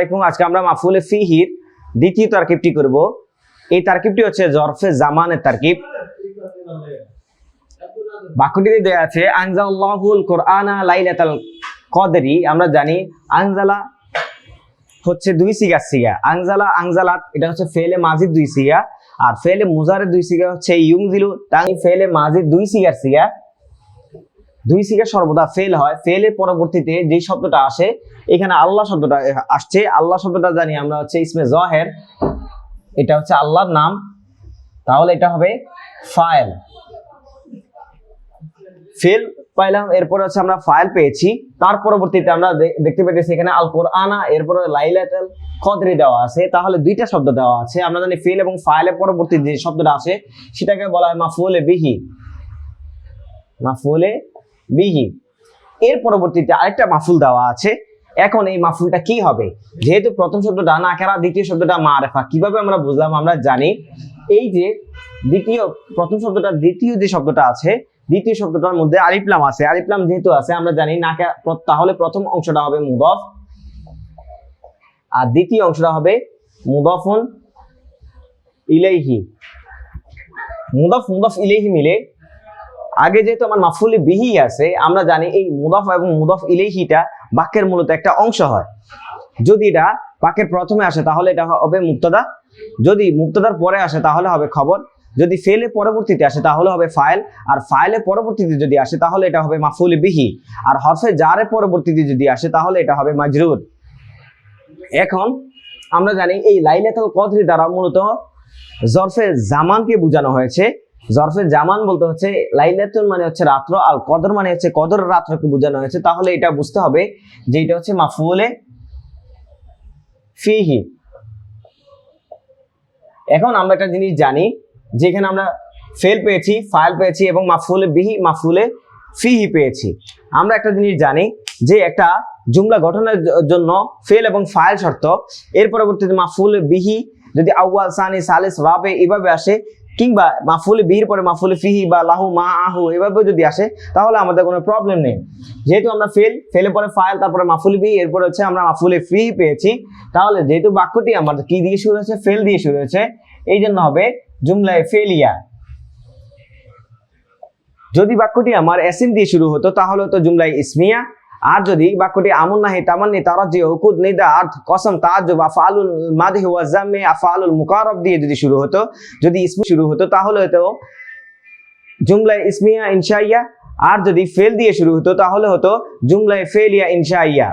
আলাইকুম। আজকে আমরা মাফউলে ফিহির দ্বিতীয় তারকিবটি করব। এই তারকিবটি হচ্ছে জরফে জামানের তারকিব। বাক্যটিতে দেয়া আছে আনজালাল্লাহুল কুরআনা লাইলাতাল কদরি। আমরা জানি আনজালা হচ্ছে দুই সিগার সিগা। আনজালা আনজালাত এটা হচ্ছে ফেলে মাজিদ দুই সিগা, আর ফেলে মুজারের দুই সিগা হচ্ছে ইউনজিলু। তাই ফেলে মাজিদ দুই সিগার সিগা, দুই সিগা সর্বদা ফেল হয়। ফেলের পরবর্তীতে যে শব্দটা আসে, এখানে আল্লাহ শব্দটা আসছে। আল্লাহ শব্দটা জানি আমরা হচ্ছে ইসমে জহের, এটা হচ্ছে আল্লাহর নাম, তাহলে এটা হবে ফাইল। ফেল পাইলাম, এরপরে হচ্ছে আমরা ফাইল পেয়েছি। তার পরবর্তীতে আমরা দেখতে পেয়েছি এখানে আল কোরআনা, এরপরে লাইলাতুল কদরি দেওয়া আছে। তাহলে দুইটা শব্দ দেওয়া আছে। আমরা জানি ফেল এবং ফাইলের পরবর্তী যে শব্দটা আছে সেটাকে বলা হয় মাফউলে বিহি। মাফউলে বিহি এর পরবর্তীতে আরেকটা মাফুল দেওয়া আছে। এখন এই মাফুলটা কি হবে? যেহেতু প্রথম শব্দটা নাকেরা, দ্বিতীয় শব্দটা মারেফা, কিভাবে আমরা বুঝলাম? আমরা জানি এই যে প্রথম শব্দটা দ্বিতীয় যে শব্দটা আছে, দ্বিতীয় শব্দটার মধ্যে আলিফ লাম আছে। আলিফ লাম যেহেতু আছে আমরা জানি নাকেরা, তাহলে প্রথম অংশটা হবে মুদফ আর দ্বিতীয় অংশটা হবে মুদফুন ইলাইহি। মুদফ মুদফ ইলাইহি মিলে আগে যেহেতু আমার মাফউলে বিহি আছে, আমরা জানি এই মুদফ এবং মুদফ ইলাইহিটা বাক্যের মূলত একটা অংশ হয়। যদি এটা বাক্যের প্রথমে আসে তাহলে এটা হবে মুবতাদা, যদি মুবতাদার পরে আসে তাহলে হবে খবর, যদি ফেলের পরবর্তীতে আসে তাহলে হবে ফাইল, আর ফাইলের পরবর্তীতে যদি আসে তাহলে এটা হবে মাফউলে বিহি, আর হরফে জারের পরবর্তীতে যদি আসে তাহলে এটা হবে মাজরুর। এখন আমরা জানি এই লাইলাতুল কদরি দ্বারা মূলত জরফে জামানকে বোঝানো হয়েছে। জরফে জামান বলতে হচ্ছে লাইলাতুল মানে হচ্ছে রাত্র, আর কদর মানে হচ্ছে কদর রাত্রকে বোঝানো হয়েছে। তাহলে এটা বুঝতে হবে যে এটা হচ্ছে মাফউলে ফিহি। এখন আমরা একটা জিনিস জানি, যেখানে আমরা ফেল পেয়েছি, ফাইল পেয়েছি এবং মাফউলে বিহি মাফউলে ফিহি পেয়েছি। আমরা একটা জিনিস জানি যে একটা জুমলা গঠনের জন্য ফেল এবং ফাইল শর্ত, এর পরবর্তীতে মাফউলে বিহি যদি আউয়াল সানি সালিস রাবে এভাবে আসে, কিংবা মাফউলে বিহির পরে মাফউলে ফিহি বা লাহু মা আহু এভাবে যদি আসে, তাহলে আমাদের কোনো প্রবলেম নেই। যেহেতু আমরা ফেলের পরে ফাইল, তারপরে মাফউলে বিহি, এরপরে হচ্ছে আমরা মাফউলে ফিহি পেয়েছি, তাহলে যেহেতু বাক্যটি আমাদের কি দিয়ে শুরু হয়েছে? ফেল দিয়ে শুরু হয়েছে, এই জন্য হবে জুমলায়ে ফেলিয়া। যদি বাক্যটি আমার এসিম দিয়ে শুরু হতো তাহলে হতো জুমলায়ে ইসমিয়া। আর যদি বাক্যটি আমুন নাহি তামান্নি তারাজ্জি উকুদ নিদা আরদ কসম তাআজ্জুব আফআলুল মাদহি ওয়া যাম্মি আফআলুল মুকাররব দিয়ে যদি শুরু হতো, যদি ইসমি শুরু হতো তাহলে হতো জুমলায়ে ইসমিয়া ইনশাইয়া। আর যদি ফেল দিয়ে শুরু হতো তাহলে হতো জুমলায়ে ফেলিয়া ইনশাইয়া।